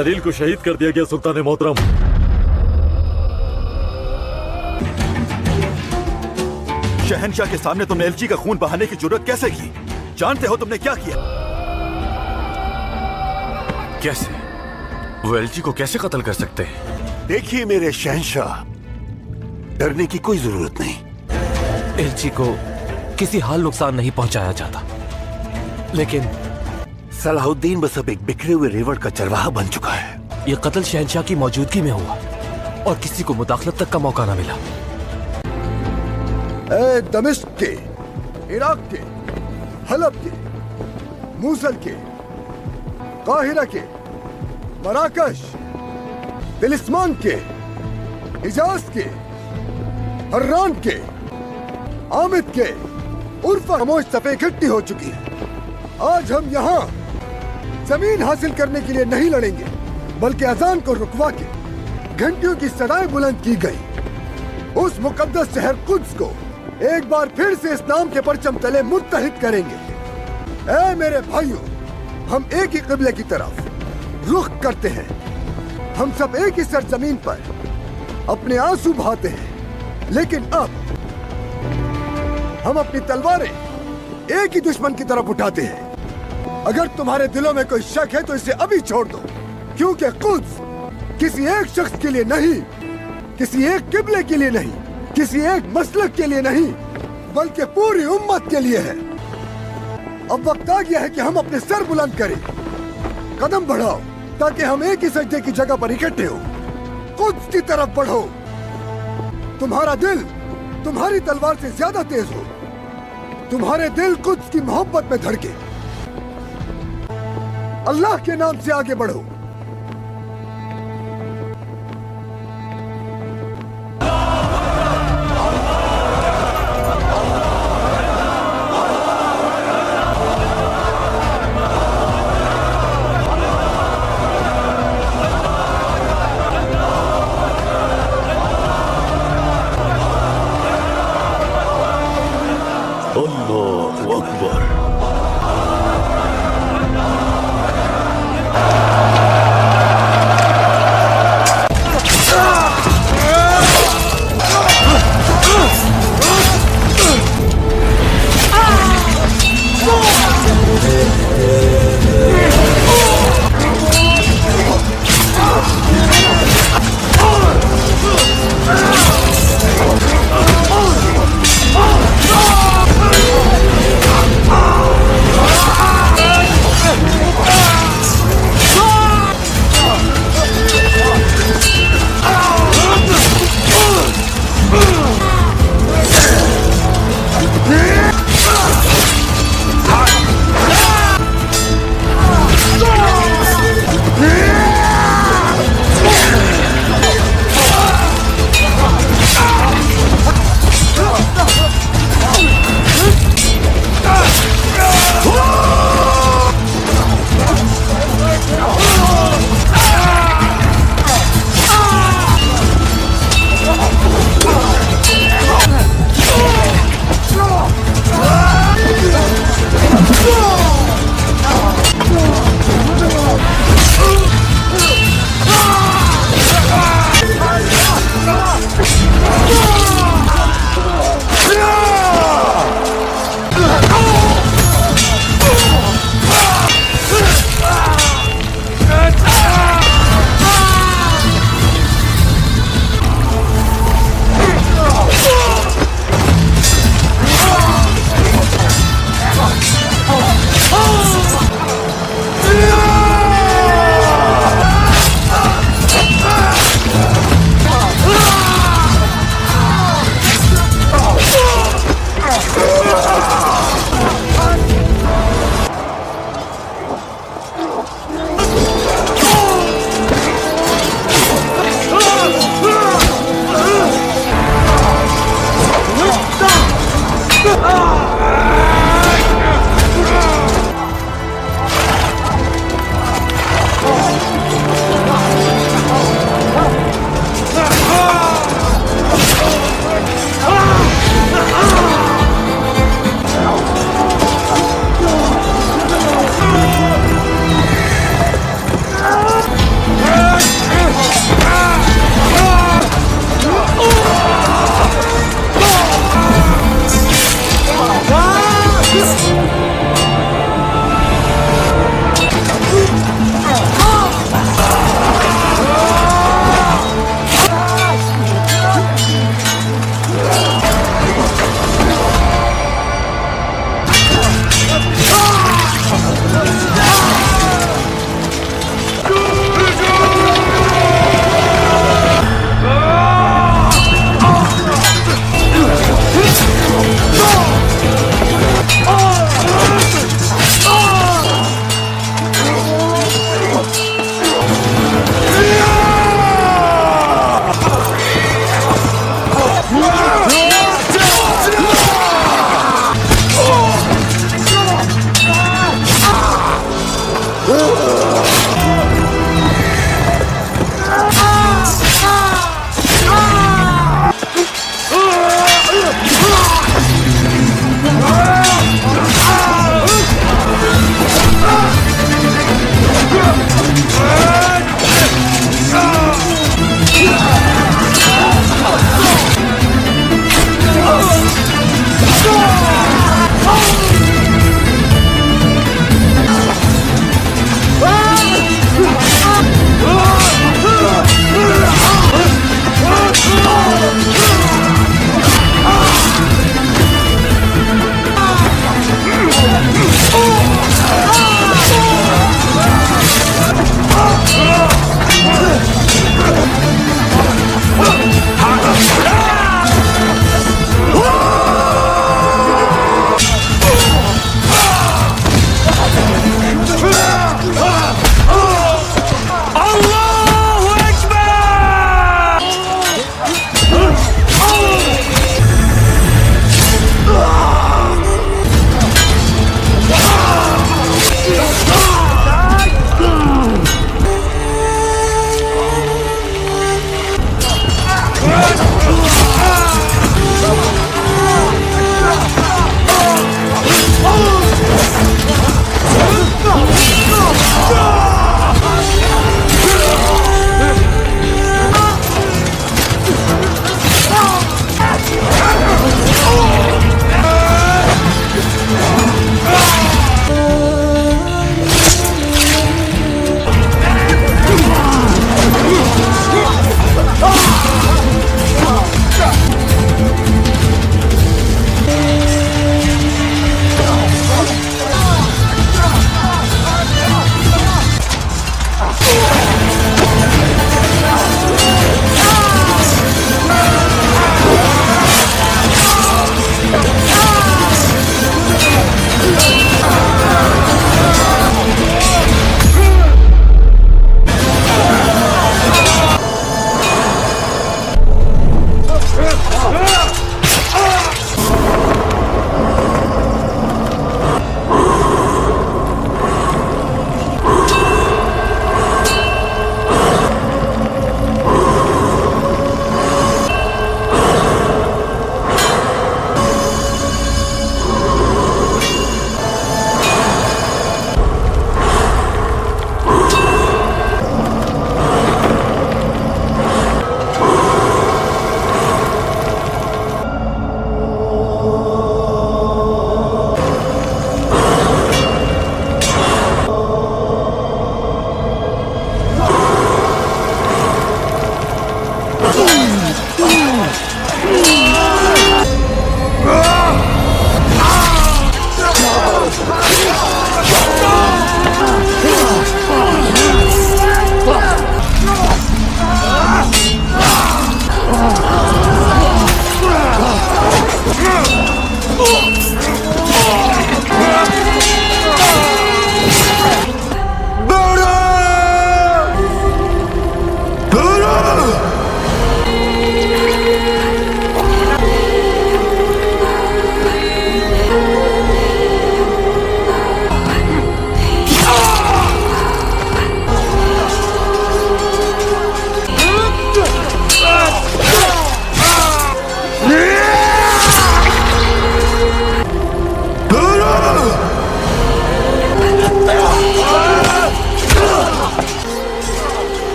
खलील को शहीद कर दिया गया सुल्तान मोहतरम। शहनशाह के सामने तुमने एलची का खून बहाने की जरूरत कैसे की? जानते हो तुमने क्या किया? कैसे? वो एलची को कैसे कत्ल कर सकते हैं? देखिए मेरे शहनशाह, डरने की कोई जरूरत नहीं। एलची को किसी हाल नुकसान नहीं पहुंचाया जाता, लेकिन सलाहुद्दीन बस अब एक बिखरे हुए रेवड़ का चरवाहा बन चुका है। यह कत्ल शहनशाह की मौजूदगी में हुआ और किसी को मुदाखलत तक का मौका न मिला। दमिश्क के, इराक के, हलब के, मूसल के, काहिरा के, मराकश, तिलिस्मान के, हिजाज के, हर्रान के, आमिद के, उर्फा खामोश सफे इकट्ठी हो चुकी है। आज हम यहाँ जमीन हासिल करने के लिए नहीं लड़ेंगे, बल्कि अजान को रुकवा के घंटियों की सदाएं बुलंद की गई। उस मुकद्दस शहर कुद्स को एक बार फिर से इस्लाम के परचम तले मुत्तहिद करेंगे। ऐ मेरे भाइयों, हम एक ही किबले की तरफ रुख करते हैं। हम सब एक ही सरजमीन पर अपने आंसू बहाते हैं, लेकिन अब हम अपनी तलवारें एक ही दुश्मन की तरफ उठाते हैं। अगर तुम्हारे दिलों में कोई शक है तो इसे अभी छोड़ दो, क्योंकि कुद्स किसी एक शख्स के लिए नहीं, किसी एक किबले के लिए नहीं, किसी एक मसलक के लिए नहीं, बल्कि पूरी उम्मत के लिए है। अब वक्त आ गया है कि हम अपने सर बुलंद करें, कदम बढ़ाओ ताकि हम एक ही सजदे की जगह पर इकट्ठे हो। कुद्स की तरफ बढ़ो। तुम्हारा दिल तुम्हारी तलवार से ज्यादा तेज हो। तुम्हारे दिल कुद्स की मोहब्बत में धड़के। अल्लाह के नाम से आगे बढ़ो। अल्लाहु अकबर।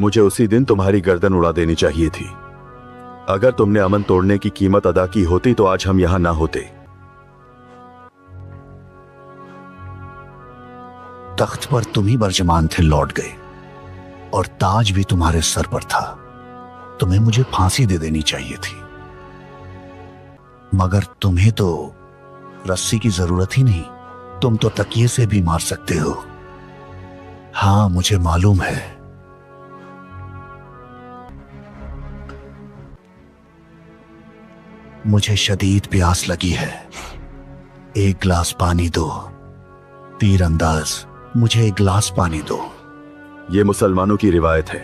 मुझे उसी दिन तुम्हारी गर्दन उड़ा देनी चाहिए थी। अगर तुमने अमन तोड़ने की कीमत अदा की होती तो आज हम यहां ना होते। तख्त पर तुम ही बर्जमान थे, लौट गए, और ताज भी तुम्हारे सर पर था। तुम्हें मुझे फांसी दे देनी चाहिए थी, मगर तुम्हें तो रस्सी की जरूरत ही नहीं। तुम तो तकिए से भी मार सकते हो। हाँ, मुझे मालूम है। मुझे शदीद प्यास लगी है। एक गिलास पानी दो। तीरंदाज, मुझे एक गिलास पानी दो। ये मुसलमानों की रिवायत है।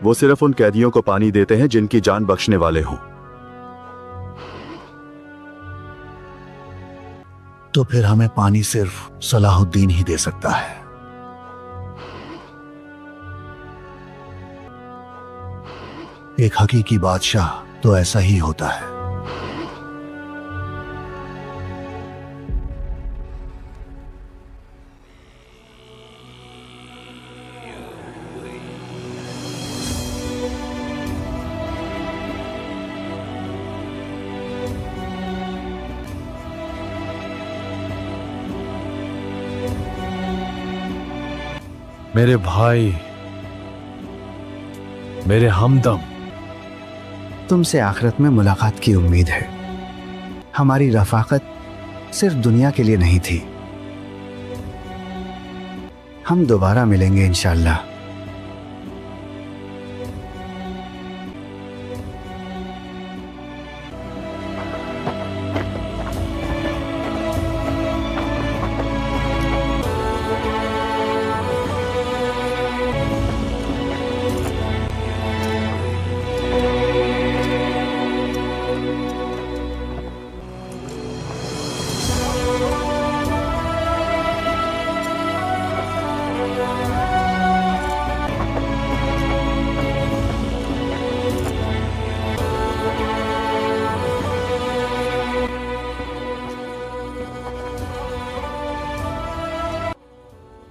वो सिर्फ उन कैदियों को पानी देते हैं जिनकी जान बख्शने वाले हों। तो फिर हमें पानी सिर्फ सलाहुद्दीन ही दे सकता है। एक हकीकी बादशाह तो ऐसा ही होता है। मेरे भाई, मेरे हमदम, तुमसे आखिरत में मुलाकात की उम्मीद है। हमारी रफाकत सिर्फ दुनिया के लिए नहीं थी। हम दोबारा मिलेंगे इंशाअल्लाह।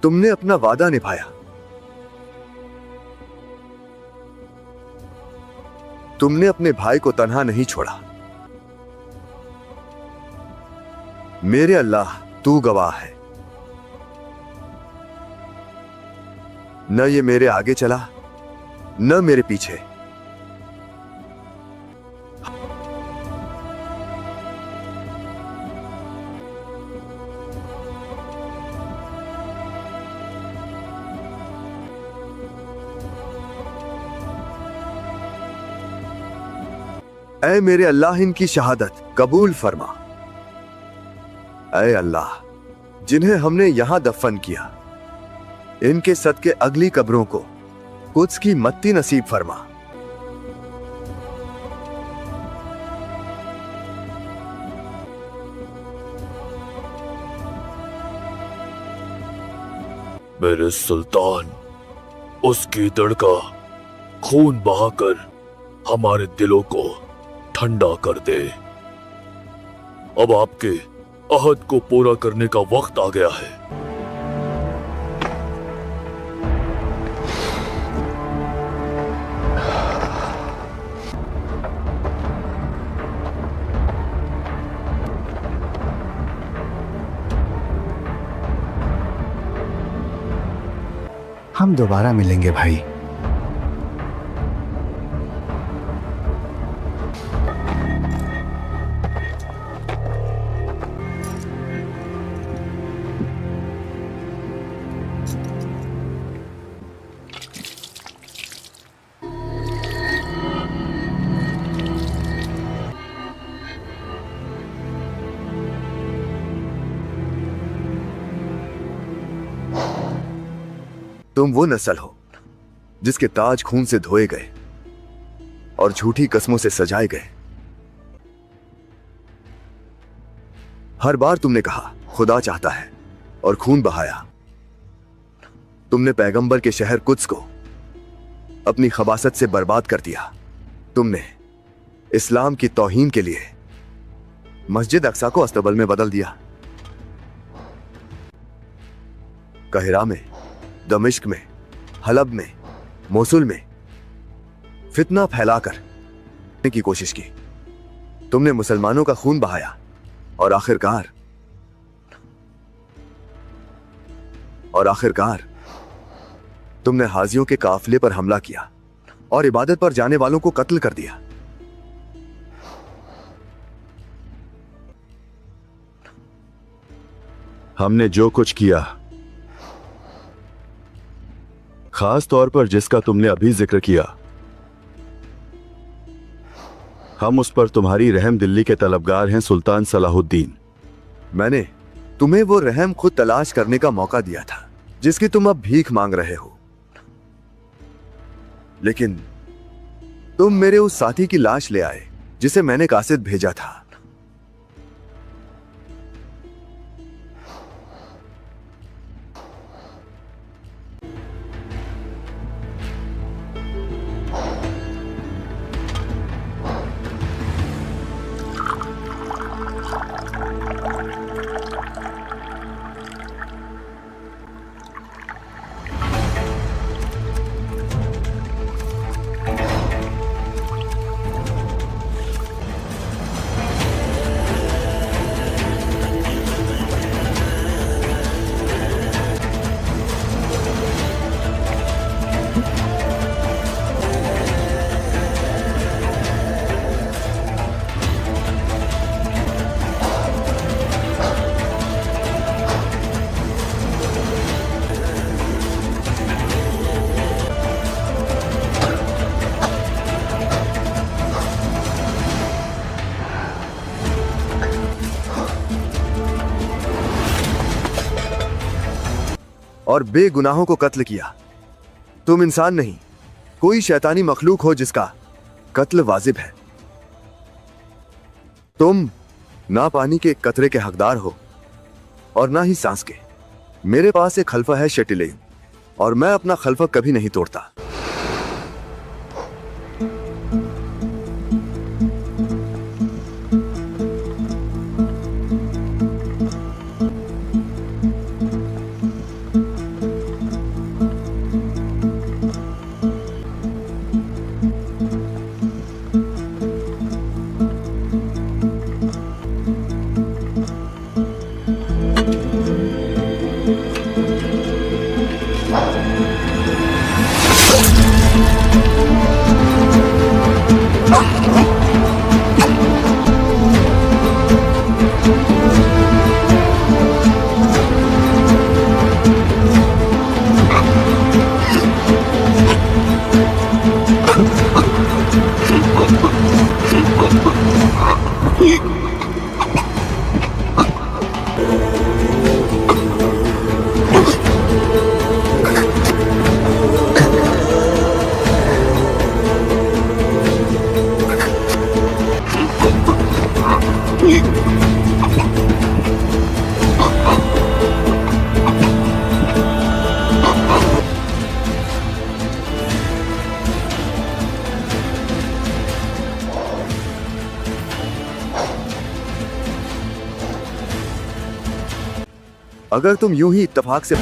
तुमने अपना वादा निभाया। तुमने अपने भाई को तन्हा नहीं छोड़ा। मेरे अल्लाह, तू गवाह है। न ये मेरे आगे चला, न मेरे पीछे। ऐ मेरे अल्लाह, इनकी शहादत कबूल फरमा। ऐ अल्लाह, जिन्हें हमने यहां दफन किया, इनके सदके अगली कब्रों को कुछ की मत्ती नसीब फरमा। मेरे सुल्तान, उसकी दड़का खून बहाकर हमारे दिलों को ठंडा कर दे। अब आपके अहद को पूरा करने का वक्त आ गया है। हम दोबारा मिलेंगे भाई। तुम वो नस्ल हो जिसके ताज खून से धोए गए और झूठी कस्मों से सजाए गए। हर बार तुमने कहा खुदा चाहता है और खून बहाया। तुमने पैगंबर के शहर कुद्स को अपनी खबासत से बर्बाद कर दिया। तुमने इस्लाम की तौहीन के लिए मस्जिद अक्सा को अस्तबल में बदल दिया। कहरा में दमिश्क में, हलब में, मोसुल में फितना फैलाकर की कोशिश की। तुमने मुसलमानों का खून बहाया और आखिरकार तुमने हाजियों के काफिले पर हमला किया और इबादत पर जाने वालों को कत्ल कर दिया। हमने जो कुछ किया, खास तौर पर जिसका तुमने अभी जिक्र किया, हम उस पर तुम्हारी रहम दिल्ली के तलबगार हैं सुल्तान सलाहुद्दीन। मैंने तुम्हें वो रहम खुद तलाश करने का मौका दिया था जिसकी तुम अब भीख मांग रहे हो, लेकिन तुम मेरे उस साथी की लाश ले आए जिसे मैंने कासिद भेजा था। और बेगुनाहों को कत्ल किया। तुम इंसान नहीं, कोई शैतानी मखलूक हो जिसका कत्ल वाजिब है। तुम ना पानी के कतरे के हकदार हो और ना ही सांस के। मेरे पास एक खलफा है शटिलेन, और मैं अपना खलफा कभी नहीं तोड़ता। अगर तुम यूं ही इत्तेफाक से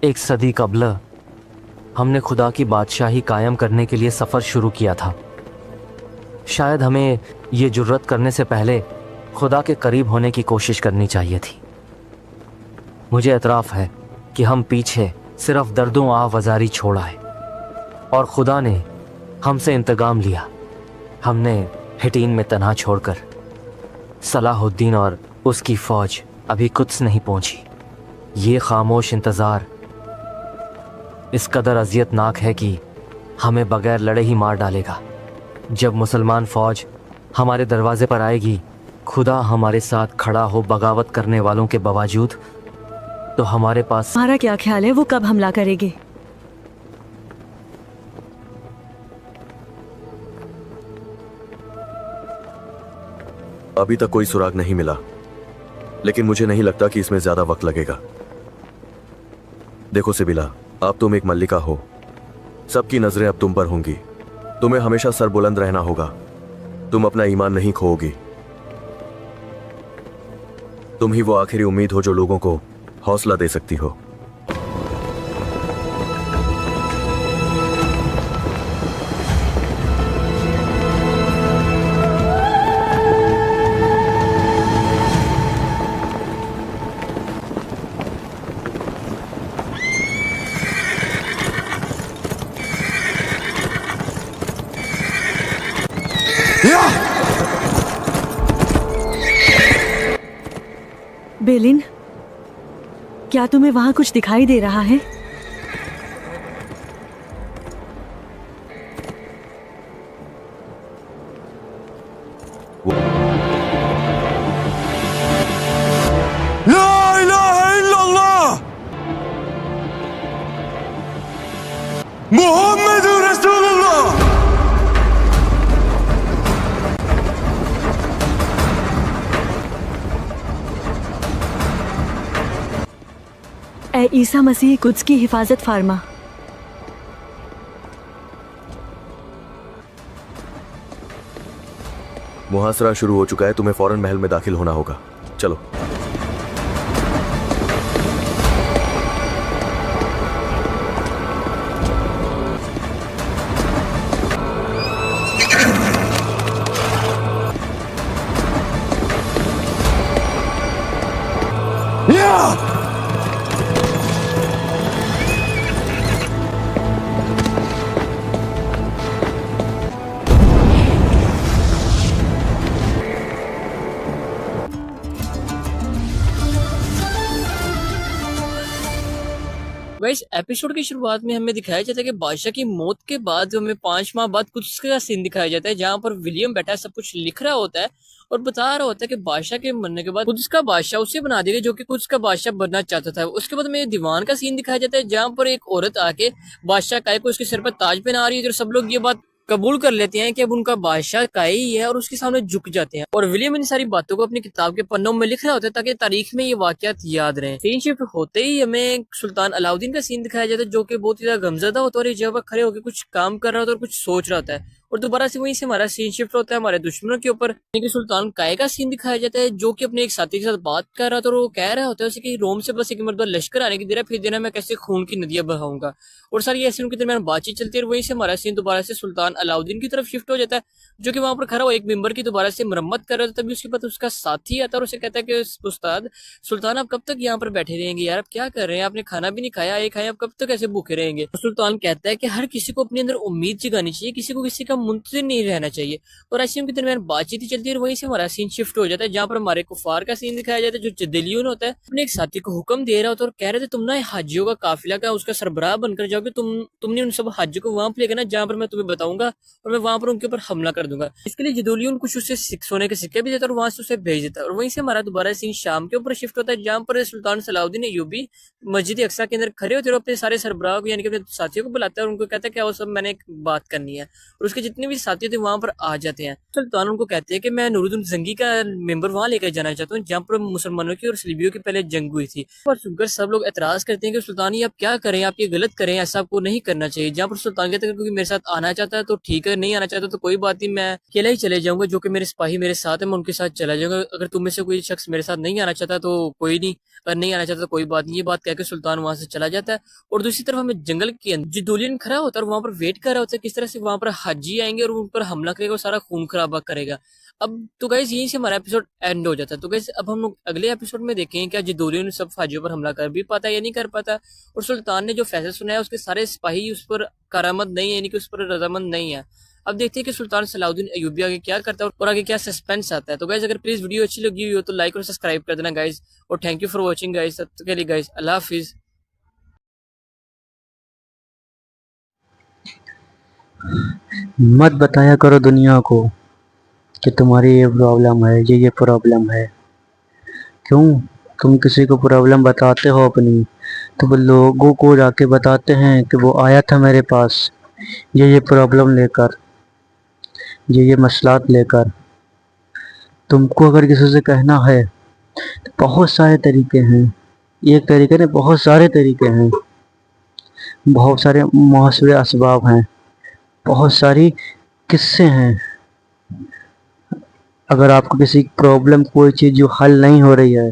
एक सदी कबल हमने खुदा की बादशाही कायम करने के लिए सफ़र शुरू किया था। शायद हमें ये जुर्रत करने से पहले खुदा के करीब होने की कोशिश करनी चाहिए थी। मुझे एतराफ़ है कि हम पीछे सिर्फ दर्दों आवाज़ारी छोड़ आए और खुदा ने हमसे इंतकाम लिया। हमने हिटीन में तन्हा छोड़कर सलाहुद्दीन और उसकी फ़ौज अभी कुछ नहीं पहुंची। ये खामोश इंतज़ार इस कदर अजियतनाक है कि हमें बगैर लड़े ही मार डालेगा। जब मुसलमान फ़ौज हमारे दरवाजे पर आएगी, खुदा हमारे साथ खड़ा हो बगावत करने वालों के बावजूद तो हमारे पास तुम्हारा क्या ख्याल है वो कब हमला करेंगे? अभी तक कोई सुराग नहीं मिला, लेकिन मुझे नहीं लगता कि इसमें ज्यादा वक्त लगेगा। देखो सिबिला, अब तुम एक मल्लिका हो, सबकी नजरें अब तुम पर होंगी। तुम्हें हमेशा सर बुलंद रहना होगा। तुम अपना ईमान नहीं खोओगी। तुम ही वो आखिरी उम्मीद हो जो लोगों को हौसला दे सकती हो। बेलिन, क्या तुम्हें वहां कुछ दिखाई दे रहा है? ला इलाहा इल्लल्लाह मुहम्मदुर रसूलुल्लाह। ए ईसा मसीह, कुद्स की हिफाजत फार्मा। मुहासरा शुरू हो चुका है, तुम्हें फौरन महल में दाखिल होना होगा। चलो। गाइस, एपिसोड की शुरुआत में हमें दिखाया जाता है कि बादशाह की मौत के बाद हमें 5 माह बाद कुछ का सीन दिखाया जाता है, जहाँ पर विलियम बैठा सब कुछ लिख रहा होता है और बता रहा होता है कि बादशाह के मरने के बाद कुछ का बादशाह उसे बना देगा जो कि कुछ का बादशाह बनना चाहता था। उसके बाद हमें दीवान का सीन दिखाया जाता है, जहाँ पर एक औरत आके बादशाह काई को उसके सिर पर ताज पहना रही है और सब लोग ये बात कबूल कर लेते हैं कि अब उनका बादशाह काई ही है और उसके सामने झुक जाते हैं। और विलियम इन सारी बातों को अपनी किताब के पन्नों में लिख रहा होता है ताकि तारीख में ये वाकयात याद रहे। सीन शिफ्ट होते ही हमें सुल्तान अलाउद्दीन का सीन दिखाया जाता है, जो कि बहुत ही ज्यादा गमजदा होता है और एक जगह पर खड़े होकर कुछ काम कर रहा होता है और कुछ सोच रहा होता है। और दोबारा से वहीं से हमारा सीन शिफ्ट होता है हमारे दुश्मनों के ऊपर। सुल्तान काई का सीन दिखाया जाता है, जो कि अपने एक साथी के साथ बात कर रहा था और वो कह रहा होता है उसे कि रोम से बस एक मरतबा लश्कर आने की देर है, फिर देना मैं कैसे खून की नदियां बहाऊंगा। और सारी ऐसे उनके दरमियान बातचीत चलती है और वहीं से हमारा सीन दोबारा से सुल्तान अलाउद्दीन की तरफ शिफ्ट हो जाता है, जो कि वहां पर खड़ा हो एक मेंबर की दोबारा से मरम्मत कर रहा था। तभी उसके बाद उसका साथी आता है और उसे कहता है कि उस्ताद सुल्तान, आप कब तक यहाँ पर बैठे रहेंगे यार, आप क्या कर रहे हैं, आपने खाना भी नहीं खाया, ये खाया, आप कब तक ऐसे भूखे रहेंगे। सुल्तान कहता है कि हर किसी को अपने अंदर उम्मीद जगानी चाहिए, किसी को किसी का मुंतजिर नहीं रहना चाहिए। और ऐसे उनके दरमियान बातचीत ही चलती है और वहीं से हमारा सीन शिफ्ट हो जाता है, जहाँ पर हमारे कुफार का सीन दिखाया जाता है, जो जदलियन होता है अपने एक साथी को हुक्म दे रहा होता है और कह रहे थे तुम ना हाजियों का काफिला का उसका सरबराह बनकर जाओगे, तुमने उन सब हाजियों को वहां पर लेकर ना जहाँ पर मैं तुम्हें बताऊंगा और मैं वहां पर उनके ऊपर हमला कर दूंगा। इसके लिए जदुलियन कुछ उसे सोने के सिक्के भी देता है और वहां से उसे भेज देता है। और वहीं से हमारा दोबारा सीन शाम के ऊपर शिफ्ट होता है, जहाँ पर सुल्तान सलाउद्दीन अय्यूबी मस्जिद अक्सा के अंदर खड़े होते हैं और अपने सारे सरबराह को यानी कि अपने साथियों को बुलाता है और उनको कहता है कि वो सब मैंने एक बात करनी है। और उसके जितने भी साथी थे वहां पर आ जाते हैं। सुल्तान उनको कहते हैं कि मैं नूरुद्दीन जंगी का मेंबर वहां लेकर जाना चाहता हूँ, जहाँ पर मुसलमानों की और सलीबियों की पहले जंग हुई थी। और सुनकर सब लोग एतराज करते हैं कि सुल्तान ये आप क्या करें, आप ये गलत करें, ऐसा आपको नहीं करना चाहिए। जहाँ पर सुल्तान कहते हैं क्योंकि मेरे साथ आना चाहता है तो ठीक है, नहीं आना चाहता तो कोई बात नहीं, मैं अकेला ही चले जाऊंगा, जो कि मेरे सिपाही मेरे साथ है मैं उनके साथ चला जाऊंगा। अगर तुम में से कोई शख्स मेरे साथ नहीं आना चाहता तो कोई नहीं, अगर नहीं आना चाहता तो कोई बात नहीं। ये बात कहकर सुल्तान वहां से चला जाता है। और दूसरी तरफ हमें जंगल के अंदर जदुलियन खड़ा होता है और वहां पर वेट कर रहा होता है किस तरह से वहां पर हाजी आएंगे और उन पर हमला करेगा और सारा खून खराबा करेगा। अब तो गाइस यहीं से हमारा एपिसोड एंड हो जाता है। तो गाइस अब हम लोग अगले एपिसोड में देखेंगे क्या जदुलियन सब हाजियों पर हमला कर भी पाता है या नहीं कर पाता, और सुल्तान ने जो फैसला सुनाया उसके सारे सिपाही उस पर कारामद नहीं है, यानी कि उस पर रजामंद नहीं है। अब देखते हैं कि सुल्तान सलाउद्दीन अय्यूबी आगे क्या करता है और आगे क्या सस्पेंस आता है। तो गाइस अगर प्लीज वीडियो अच्छी लगी हुई हो तो लाइक और सब्सक्राइब कर देना गाइस, और thank you for watching guys. तब तक के लिए गाइस अल्लाह हाफिज। मत बताया करो दुनिया को कि तुम्हारी ये प्रॉब्लम है, ये प्रॉब्लम है। क्यों? तुम किसी को प्रॉब्लम बताते हो अपनी, तो वो लोगों को जाके बताते हैं कि वो आया था मेरे पास ये प्रॉब्लम लेकर, ये मसलात लेकर। तुमको अगर किसी से कहना है तो बहुत सारे तरीके हैं, एक तरीके नहीं बहुत सारे तरीके हैं, बहुत सारे मौसरे असबाब हैं, बहुत सारी किस्से हैं। अगर आपको किसी प्रॉब्लम कोई चीज़ जो हल नहीं हो रही है,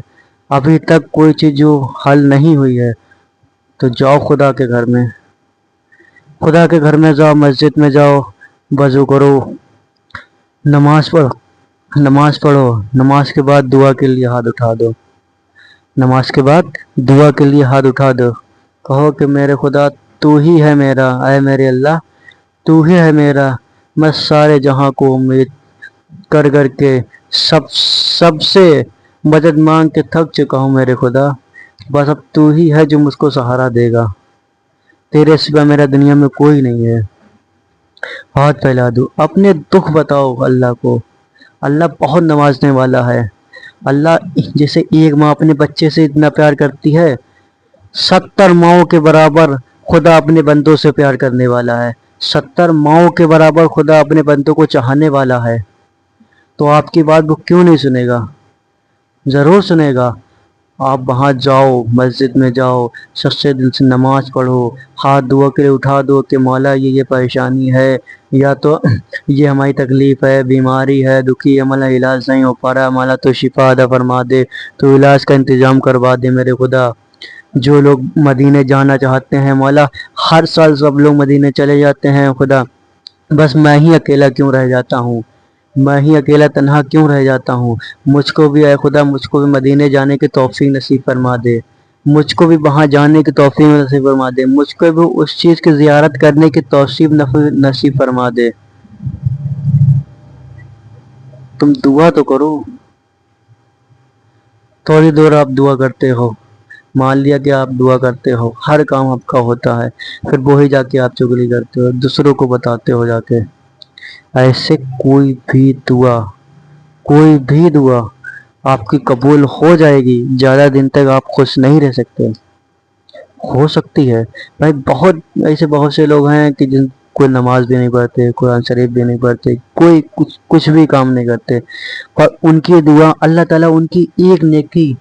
अभी तक कोई चीज़ जो हल नहीं हुई है, तो जाओ खुदा के घर में, खुदा के घर में जाओ, मस्जिद में जाओ, वज़ू करो, नमाज पढ़ो, नमाज पढ़ो, नमाज के बाद दुआ के लिए हाथ उठा दो, नमाज के बाद दुआ के लिए हाथ उठा दो। कहो कि मेरे खुदा तू ही है मेरा, ऐ मेरे अल्लाह तू ही है मेरा, मैं सारे जहां को उम्मीद कर कर के सबसे मदद मांग के थक चुका हूँ मेरे खुदा, बस अब तू ही है जो मुझको सहारा देगा, तेरे सिवा मेरा दुनिया में कोई नहीं है। हाथ फैला दो, अपने दुख बताओ अल्लाह को। अल्लाह बहुत नवाजने वाला है। अल्लाह जैसे एक माँ अपने बच्चे से इतना प्यार करती है, 70 माओं के बराबर खुदा अपने बंदों से प्यार करने वाला है। 70 माओं के बराबर खुदा अपने बंदों को चाहने वाला है। तो आपकी बात वो क्यों नहीं सुनेगा? ज़रूर सुनेगा। आप वहाँ जाओ, मस्जिद में जाओ, सच्चे दिल से नमाज पढ़ो, हाथ दुआ के लिए उठा दो कि मौला ये परेशानी है, या तो ये हमारी तकलीफ़ है, बीमारी है, दुखी है, मौला इलाज नहीं हो पा रहा, मौला तो शिफा अदा फरमा दे, तो इलाज का इंतज़ाम करवा दे मेरे खुदा। जो लोग मदीने जाना चाहते हैं मौला, हर साल सब लोग मदीने चले जाते हैं खुदा, बस मैं ही अकेला क्यों रह जाता हूँ, मैं ही अकेला तन्हा क्यों रह जाता हूँ। मुझको भी ऐ खुदा, मुझको भी मदीने जाने की तौफीक नसीब फरमा दे, मुझको भी वहाँ जाने की तौफीक नसीब फरमा दे, मुझको भी उस चीज़ की ज़ियारत करने की तौसीब नसीब फरमा दे। तुम दुआ तो करो। थोड़ी देर आप दुआ करते हो, मान लिया कि आप दुआ करते हो, हर काम आपका होता है, फिर वो ही जाके आप चुगली करते हो, दूसरों को बताते हो जाके। ऐसे कोई भी दुआ आपकी कबूल हो जाएगी। ज़्यादा दिन तक आप खुश नहीं रह सकते। हो सकती है भाई, बहुत से लोग हैं कि जिन कोई नमाज भी नहीं पढ़ते, कुरान शरीफ भी नहीं पढ़ते, कोई कुछ भी काम नहीं करते, पर उनकी दुआ अल्लाह ताला उनकी एक नेकी